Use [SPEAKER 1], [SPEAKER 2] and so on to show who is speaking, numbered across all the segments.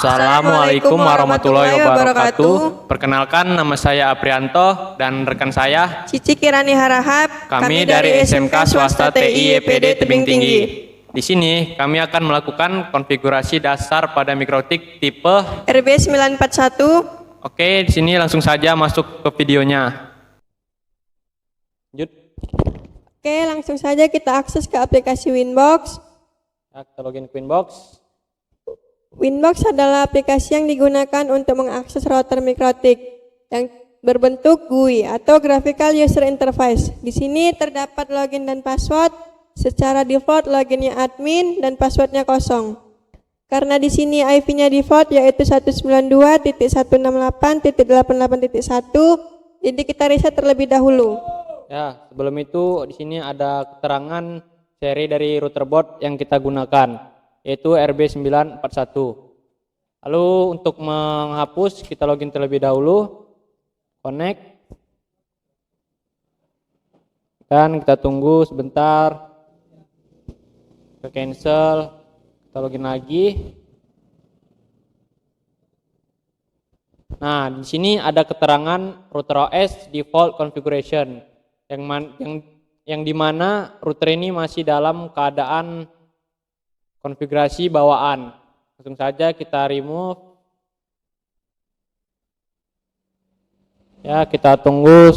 [SPEAKER 1] Assalamualaikum warahmatullahi wabarakatuh. Perkenalkan, nama saya Aprianto dan rekan saya
[SPEAKER 2] Cici Kirani Harahap.
[SPEAKER 1] Kami dari SMK Swasta TI YPD Tebing Tinggi. Di sini kami akan melakukan konfigurasi dasar pada mikrotik tipe
[SPEAKER 2] RB941.
[SPEAKER 1] Oke, di sini langsung saja masuk ke videonya. Lanjut.
[SPEAKER 2] Oke, langsung saja kita akses ke aplikasi Winbox.
[SPEAKER 1] Ya, kita login ke Winbox.
[SPEAKER 2] Winbox adalah aplikasi yang digunakan untuk mengakses router mikrotik yang berbentuk GUI atau Graphical User Interface. Di sini terdapat login dan password. Secara default loginnya admin dan passwordnya kosong. Karena di sini IP-nya default yaitu 192.168.88.1, jadi kita reset terlebih dahulu.
[SPEAKER 1] Ya, sebelum itu di sini ada keterangan seri dari router board yang kita gunakan, yaitu RB941. Lalu untuk menghapus kita login terlebih dahulu, connect, dan kita tunggu sebentar, kita cancel, kita login lagi. Nah, di sini ada keterangan router OS default configuration yang dimana router ini masih dalam keadaan konfigurasi bawaan. Langsung saja kita remove. Ya, kita tunggu.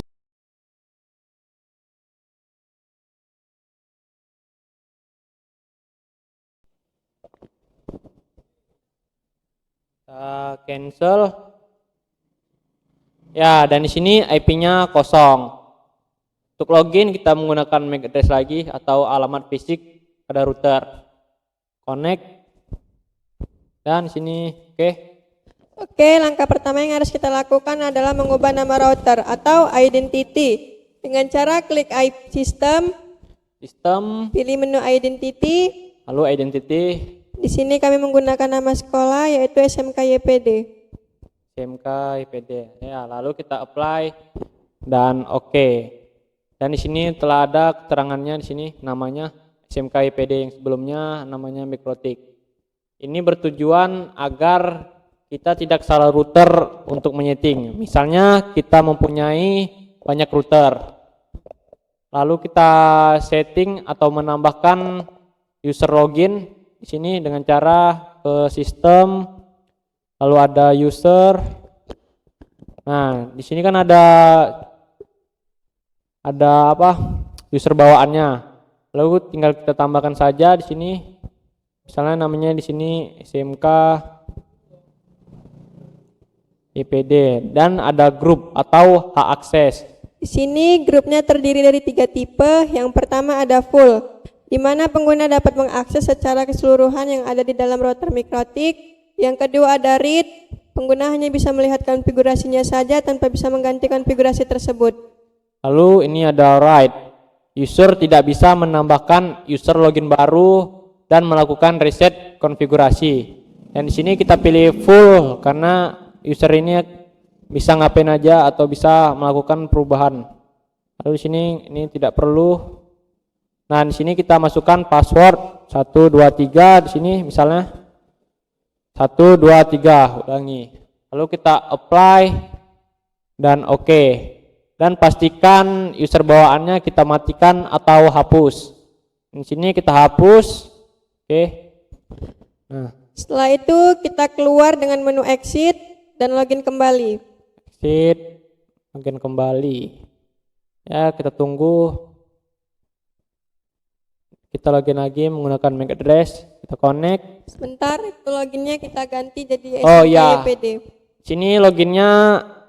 [SPEAKER 1] Kita cancel. Ya, dan di sini IP-nya kosong. Untuk login kita menggunakan MAC address lagi atau alamat fisik pada router. Connect. Dan sini
[SPEAKER 2] Oke, langkah pertama yang harus kita lakukan adalah mengubah nama router atau identity dengan cara klik system, pilih menu identity.
[SPEAKER 1] Lalu identity.
[SPEAKER 2] Di sini kami menggunakan nama sekolah yaitu SMK YPD.
[SPEAKER 1] SMK YPD. Ya, lalu kita apply dan oke. Dan di sini telah ada keterangannya di sini namanya SMK YPD yang sebelumnya namanya mikrotik. Ini bertujuan agar kita tidak salah router untuk menyeting. Misalnya kita mempunyai banyak router. Lalu kita setting atau menambahkan user login di sini dengan cara ke sistem, lalu ada user. Nah, di sini kan ada user bawaannya. Lalu tinggal kita tambahkan saja di sini. Misalnya namanya di sini SMK YPD dan ada grup atau hak akses.
[SPEAKER 2] Di sini grupnya terdiri dari 3 tipe. Yang pertama ada full, di mana pengguna dapat mengakses secara keseluruhan yang ada di dalam router mikrotik. Yang kedua ada read, pengguna hanya bisa melihat konfigurasinya saja tanpa bisa mengganti konfigurasi tersebut.
[SPEAKER 1] Lalu ini ada write, user tidak bisa menambahkan user login baru dan melakukan reset konfigurasi. Dan di sini kita pilih full karena user ini bisa ngapain aja atau bisa melakukan perubahan. Lalu di sini ini tidak perlu. Nah, di sini kita masukkan password 123 di sini misalnya 123, ulangi. Lalu kita apply dan oke. Dan pastikan user bawaannya kita matikan atau hapus. Di sini kita hapus. Oke. Nah,
[SPEAKER 2] setelah itu kita keluar dengan menu exit dan login kembali.
[SPEAKER 1] Exit, login kembali. Ya, kita tunggu. Kita login lagi menggunakan MAC address, kita connect.
[SPEAKER 2] Sebentar, itu loginnya kita ganti jadi
[SPEAKER 1] Oh
[SPEAKER 2] SMK
[SPEAKER 1] ya,
[SPEAKER 2] YPD.
[SPEAKER 1] sini loginnya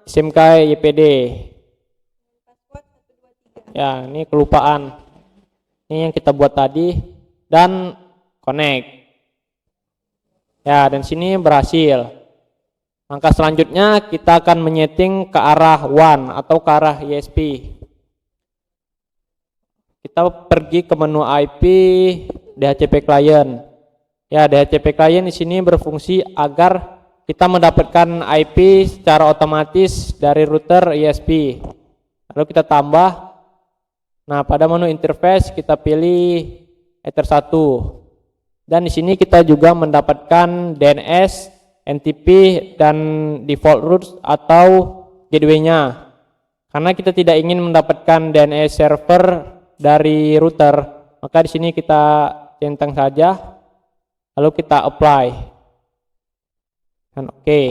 [SPEAKER 1] SMK YPD. Ya, ini kelupaan. Ini yang kita buat tadi dan connect. Ya, dan sini berhasil. Langkah selanjutnya kita akan menyeting ke arah WAN atau ke arah ISP. Kita pergi ke menu IP DHCP client. Ya, DHCP client di sini berfungsi agar kita mendapatkan IP secara otomatis dari router ISP. Lalu kita tambah. Nah, pada menu interface kita pilih Ether 1. Dan di sini kita juga mendapatkan DNS NTP dan default routes atau gateway-nya. Karena kita tidak ingin mendapatkan DNS server dari router, maka di sini kita centang saja, lalu kita apply. Dan oke.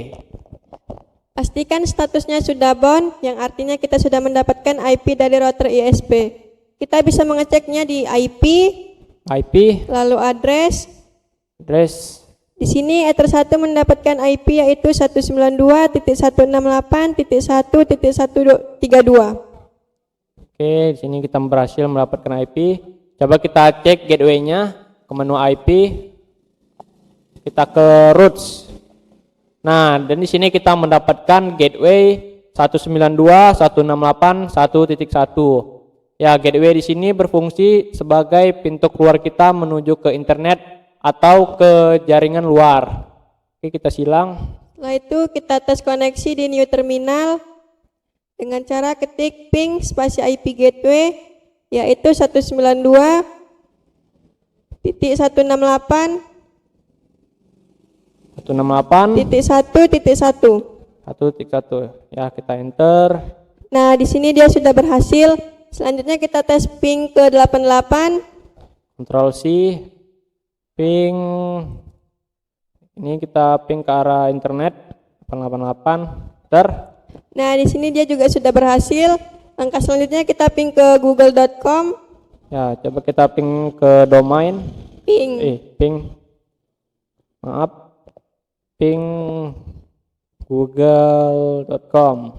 [SPEAKER 2] Pastikan statusnya sudah bound, yang artinya kita sudah mendapatkan IP dari router ISP. Kita bisa mengeceknya di IP, lalu address. Di sini Ether 1 mendapatkan IP yaitu 192.168.1.132.
[SPEAKER 1] Oke, di sini kita berhasil mendapatkan IP. Coba kita cek gateway-nya ke menu IP. Kita ke routes. Nah, dan di sini kita mendapatkan gateway 192.168.1.1. Ya, gateway di sini berfungsi sebagai pintu keluar kita menuju ke internet atau ke jaringan luar. Oke, kita silang.
[SPEAKER 2] Setelah itu kita tes koneksi di new terminal dengan cara ketik ping spasi IP gateway yaitu 192.168.1.1.
[SPEAKER 1] 168.1.1. Ya, kita enter.
[SPEAKER 2] Nah, di sini dia sudah berhasil. Selanjutnya kita tes ping ke 88.
[SPEAKER 1] Ctrl C. Ping. Ini kita ping ke arah internet 888. Enter.
[SPEAKER 2] Nah, di sini dia juga sudah berhasil. Langkah selanjutnya kita ping ke google.com.
[SPEAKER 1] Ya, coba kita ping ke domain.
[SPEAKER 2] Ping.
[SPEAKER 1] Maaf. Ping google.com.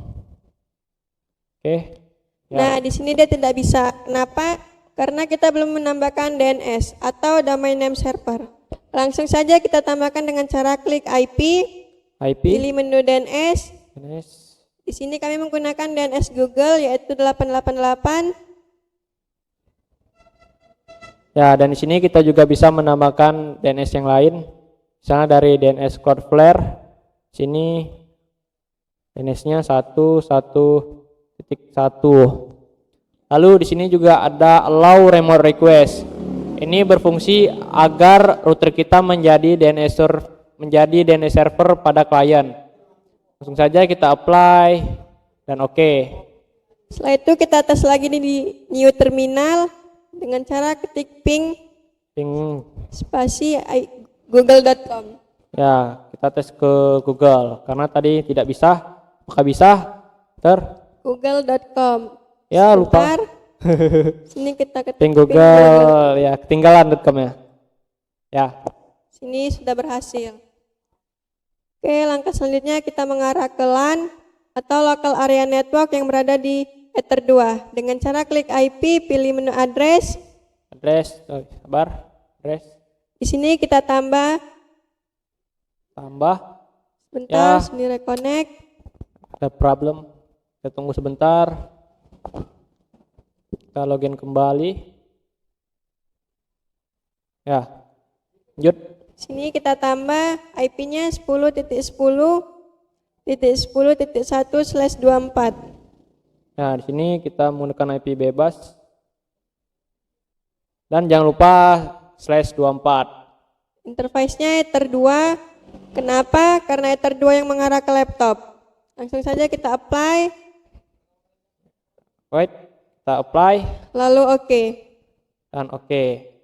[SPEAKER 1] Oke. Ya.
[SPEAKER 2] Nah, di sini dia tidak bisa. Kenapa? Karena kita belum menambahkan DNS atau domain name server. Langsung saja kita tambahkan dengan cara klik IP, pilih menu DNS. Di sini kami menggunakan DNS Google yaitu 888.
[SPEAKER 1] Ya, dan di sini kita juga bisa menambahkan DNS yang lain. Misalnya dari DNS Cloudflare. Sini DNS-nya 1.1.1. Lalu di sini juga ada allow remote request. Ini berfungsi agar router kita menjadi DNS server pada klien. Langsung saja kita apply dan oke.
[SPEAKER 2] Setelah itu kita tes lagi di new terminal dengan cara ketik ping spasi google.com.
[SPEAKER 1] Ya, kita tes ke Google karena tadi tidak bisa, maka bisa
[SPEAKER 2] google.com.
[SPEAKER 1] Ya, lupa.
[SPEAKER 2] Sini kita ketik
[SPEAKER 1] ping Google, ya, ketinggalan.com ya. Ya.
[SPEAKER 2] Sini sudah berhasil. Oke, langkah selanjutnya kita mengarah ke LAN atau local area network yang berada di Ether 2 dengan cara klik IP, pilih menu address.
[SPEAKER 1] Address.
[SPEAKER 2] Di sini kita tambah. Sebentar,
[SPEAKER 1] ya.
[SPEAKER 2] sini reconnect.
[SPEAKER 1] Ada problem. Kita tunggu sebentar. Kita login kembali. Ya. Lanjut.
[SPEAKER 2] Sini kita tambah IP-nya 10.10.10.1/24.
[SPEAKER 1] Nah, di sini kita menggunakan IP bebas. Dan jangan lupa /24.
[SPEAKER 2] Interface-nya Ether 2. Kenapa? Karena Ether 2 yang mengarah ke laptop. Langsung saja kita apply.
[SPEAKER 1] Kita apply.
[SPEAKER 2] Lalu oke.
[SPEAKER 1] Dan oke.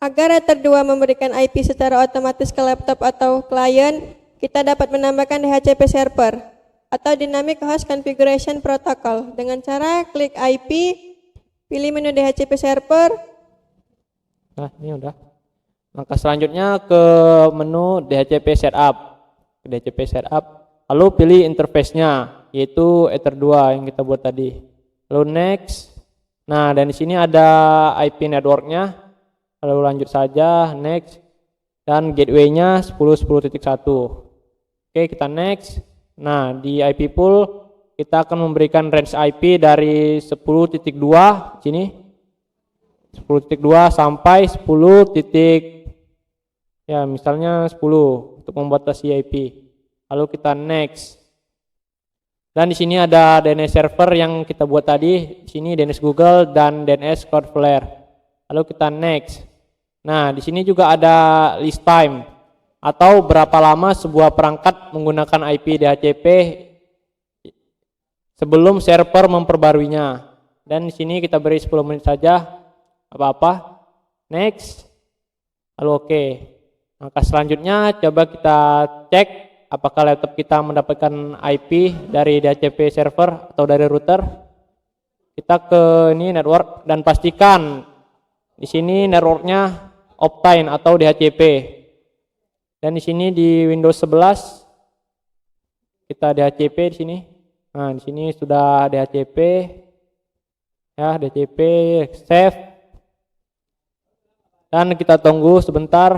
[SPEAKER 2] Agar Ether 2 memberikan IP secara otomatis ke laptop atau klien, kita dapat menambahkan DHCP server atau Dynamic Host Configuration Protocol dengan cara klik IP, pilih menu DHCP server.
[SPEAKER 1] Nah, ini udah. Langkah selanjutnya ke menu DHCP setup. Lalu pilih interface-nya yaitu Ether 2 yang kita buat tadi. Lalu next. Nah, dan di sini ada IP network-nya. Lalu lanjut saja, next, dan gateway-nya 10.10.1. Oke, kita next. Nah, di IP pool kita akan memberikan range IP dari 10.2 sini, 10.2 sampai 10. Ya, misalnya 10 untuk membatasi IP. Lalu kita next. Dan di sini ada DNS server yang kita buat tadi. Di sini DNS Google dan DNS Cloudflare. Lalu kita next. Nah, di sini juga ada list time. atau berapa lama sebuah perangkat menggunakan IP DHCP sebelum server memperbaruinya. Dan di sini kita beri 10 menit saja, apa-apa. Next. Lalu oke. Langkah selanjutnya coba kita cek apakah laptop kita mendapatkan IP dari DHCP server atau dari router. Kita ke ini network dan pastikan di sini networknya Optane atau DHCP. Dan di sini di Windows 11 kita DHCP di sini. Nah, di sini sudah DHCP. Ya, DHCP save. Dan kita tunggu sebentar.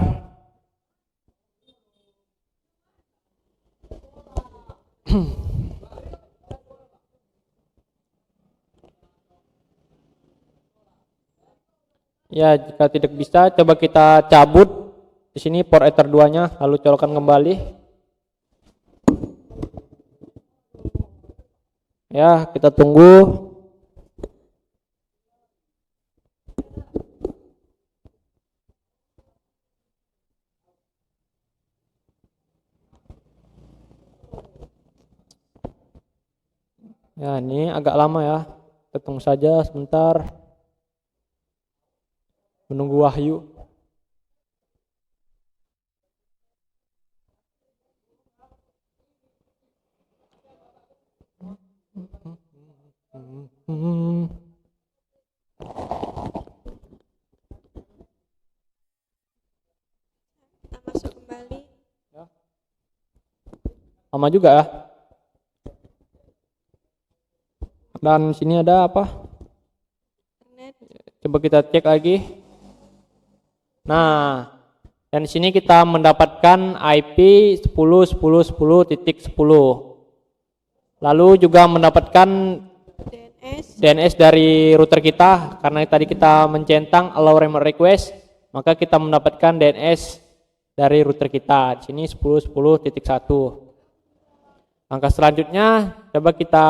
[SPEAKER 1] Ya, jika tidak bisa coba kita cabut di sini port Ether 2-nya, lalu colokkan kembali. Ya, kita tunggu. Ya, ini agak lama ya. Kita tunggu saja sebentar. Menunggu Wahyu.
[SPEAKER 2] Kita masuk kembali.
[SPEAKER 1] Lama juga ya. Dan sini ada apa?
[SPEAKER 2] Internet.
[SPEAKER 1] Coba kita cek lagi. Nah, dan di sini kita mendapatkan IP 10.10.10.10. Lalu juga mendapatkan DNS dari router kita, karena tadi kita mencentang allow remote request, maka kita mendapatkan DNS dari router kita. Di sini 10.10.1. Langkah selanjutnya coba kita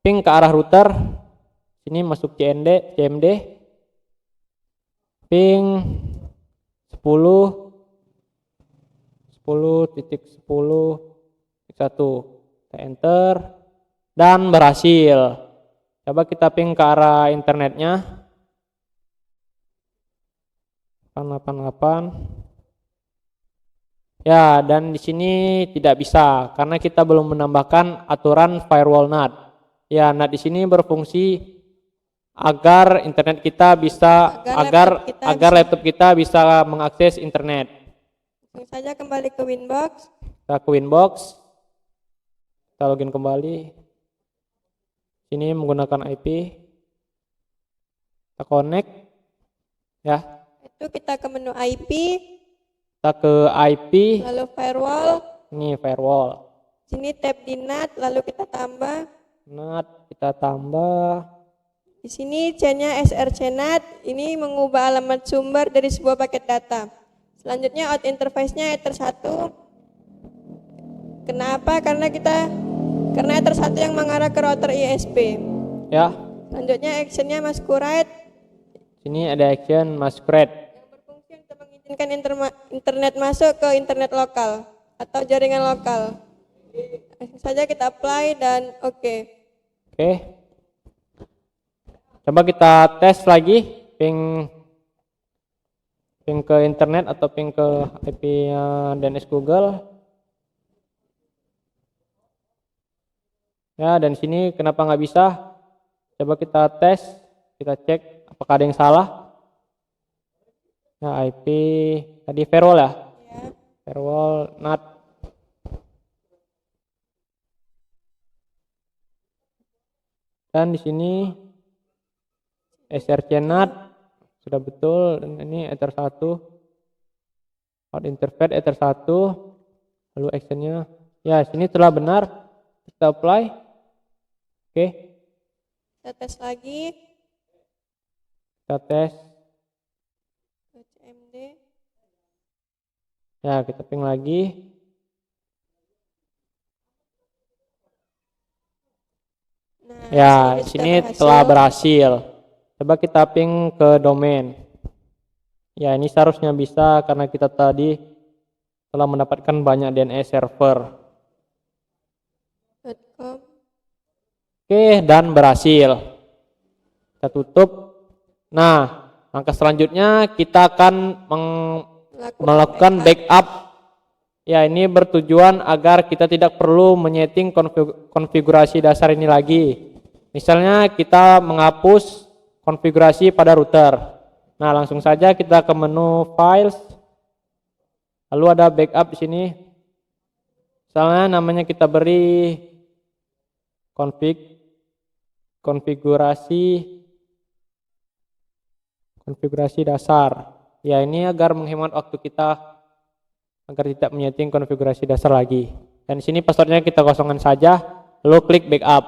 [SPEAKER 1] ping ke arah router. Sini masuk CMD. Ping 10.10.10.1. Kita enter dan berhasil. Coba kita ping ke arah internetnya. 888. Ya, dan di sini tidak bisa karena kita belum menambahkan aturan firewall NAT. Ya, NAT di sini berfungsi agar internet kita bisa agar laptop kita bisa mengakses internet.
[SPEAKER 2] Langsung saja kembali ke Winbox.
[SPEAKER 1] Kita ke Winbox. Kita login kembali. Sini menggunakan IP. Kita connect. Ya.
[SPEAKER 2] Itu kita ke menu IP.
[SPEAKER 1] Kita ke IP.
[SPEAKER 2] Lalu firewall.
[SPEAKER 1] Ini firewall.
[SPEAKER 2] Sini tab di NAT. Lalu kita tambah.
[SPEAKER 1] NAT kita tambah.
[SPEAKER 2] Di sini C-nya src NAT. Ini mengubah alamat sumber dari sebuah paket data. Selanjutnya out interface-nya Ether 1. Kenapa? Karena Ether 1 yang mengarah ke router ISP.
[SPEAKER 1] Ya.
[SPEAKER 2] Selanjutnya action-nya masquerade.
[SPEAKER 1] Sini ada action masquerade.
[SPEAKER 2] Yang berfungsi untuk mengizinkan internet masuk ke internet lokal atau jaringan lokal. Langsung saja kita apply dan oke.
[SPEAKER 1] Oke. Coba kita tes lagi ping ke internet atau ping ke IP DNS Google. Ya, dan sini kenapa nggak bisa? Coba kita tes, kita cek apakah ada yang salah. Ya, IP tadi firewall ya?
[SPEAKER 2] Ya.
[SPEAKER 1] Firewall NAT. Dan di sini src NAT sudah betul, dan ini Ether 1. Out interface Ether 1. Lalu actionnya. Ya, sini telah benar. Kita apply. Oke.
[SPEAKER 2] Kita tes lagi.
[SPEAKER 1] Kita tes.
[SPEAKER 2] Ke CMD.
[SPEAKER 1] Ya, kita ping lagi.
[SPEAKER 2] Nah,
[SPEAKER 1] Ya, sini telah berhasil. Coba kita ping ke domain. Ya, ini seharusnya bisa karena kita tadi telah mendapatkan banyak DNS server.
[SPEAKER 2] .com.
[SPEAKER 1] Oke, dan berhasil. Kita tutup. Nah, langkah selanjutnya kita akan melakukan backup. Ya, ini bertujuan agar kita tidak perlu menyeting konfigurasi dasar ini lagi. Misalnya kita menghapus konfigurasi pada router. Nah, langsung saja kita ke menu Files. Lalu ada backup di sini. Misalnya namanya kita beri konfigurasi dasar. Ya, ini agar menghemat waktu kita agar tidak menyeting konfigurasi dasar lagi. Dan di sini passwordnya kita kosongkan saja, lalu klik backup.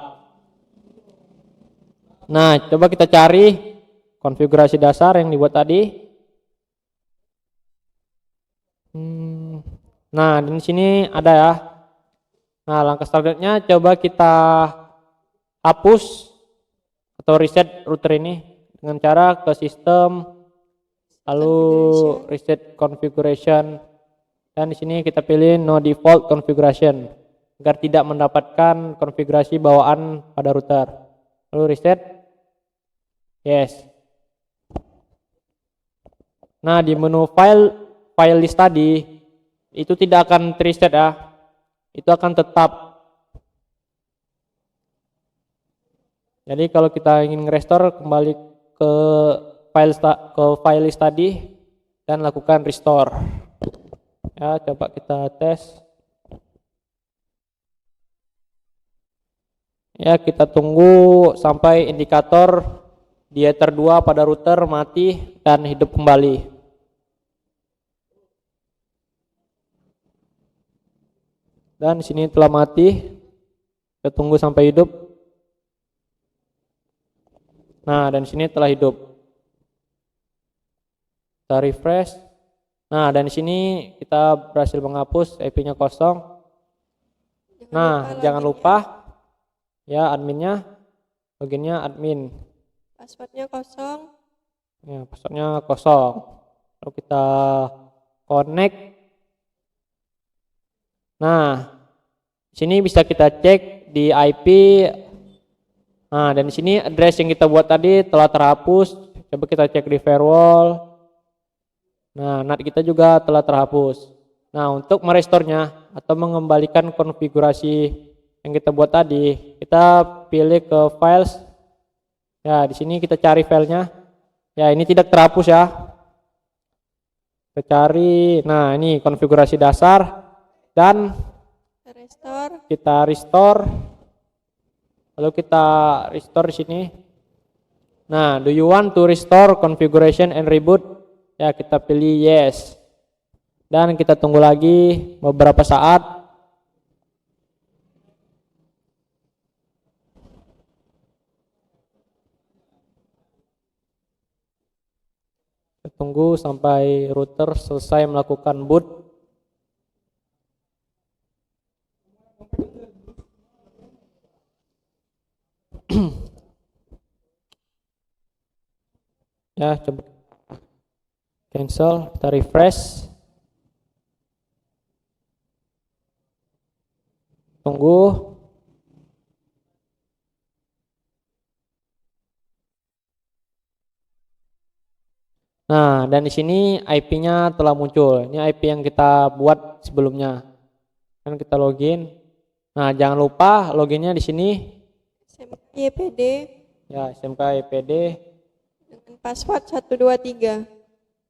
[SPEAKER 1] Nah, coba kita cari konfigurasi dasar yang dibuat tadi. Nah, di sini ada ya. Nah, langkah selanjutnya coba kita hapus atau reset router ini dengan cara ke sistem, lalu reset configuration. Dan di sini kita pilih no default configuration agar tidak mendapatkan konfigurasi bawaan pada router. Lalu reset. Yes. Nah, di menu file list tadi itu tidak akan reset ya. Itu akan tetap. Jadi kalau kita ingin restore, kembali ke file list tadi dan lakukan restore. Ya, coba kita tes. Ya, kita tunggu sampai indikator di Ether 2 pada router mati dan hidup kembali. Dan di sini telah mati. Kita tunggu sampai hidup. Nah, dan di sini telah hidup. Kita refresh. Nah, dan di sini kita berhasil menghapus IP-nya kosong. Nah, jangan lupa ya adminnya, loginnya admin.
[SPEAKER 2] Passwordnya kosong.
[SPEAKER 1] Ya, passwordnya kosong. Lalu kita connect. Nah, di sini bisa kita cek di IP. Nah, dan di sini address yang kita buat tadi telah terhapus. Coba kita cek di firewall. Nah, NAT kita juga telah terhapus. Nah, untuk merestornya atau mengembalikan konfigurasi yang kita buat tadi, kita pilih ke files. Ya, di sini kita cari filenya. Ya, ini tidak terhapus ya. Kita cari. Nah, ini konfigurasi dasar dan kita restore. Lalu kita restore di sini. Nah, do you want to restore configuration and reboot? Ya, kita pilih yes. Dan kita tunggu lagi beberapa saat. Kita tunggu sampai router selesai melakukan boot. Ya, coba cancel, kita refresh. Tunggu. Nah, dan di sini IP-nya telah muncul. Ini IP yang kita buat sebelumnya. Kan kita login. Nah, jangan lupa loginnya di sini.
[SPEAKER 2] SMK-YPD.
[SPEAKER 1] Ya, SMK-YPD.
[SPEAKER 2] Dengan password 123.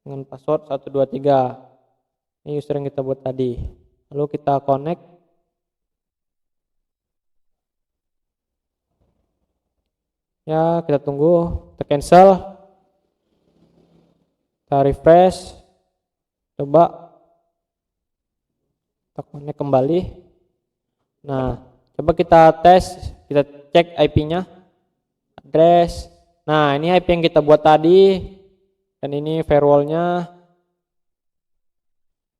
[SPEAKER 1] Dengan password 123. Ini user yang kita buat tadi. Lalu kita connect. Ya, kita tunggu. Kita cancel. Kita refresh. Coba kita connect kembali. Nah, coba kita tes. Kita cek IP-nya. Address. Nah, ini IP yang kita buat tadi. Dan ini firewall-nya.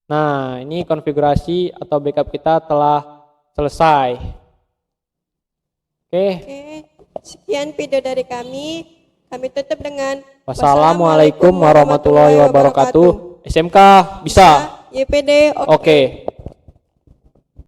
[SPEAKER 1] Nah, ini konfigurasi atau backup kita telah selesai. Oke.
[SPEAKER 2] Sekian video dari kami. Kami tutup dengan
[SPEAKER 1] Wassalamualaikum warahmatullahi wabarakatuh. SMK bisa.
[SPEAKER 2] YPD
[SPEAKER 1] Oke,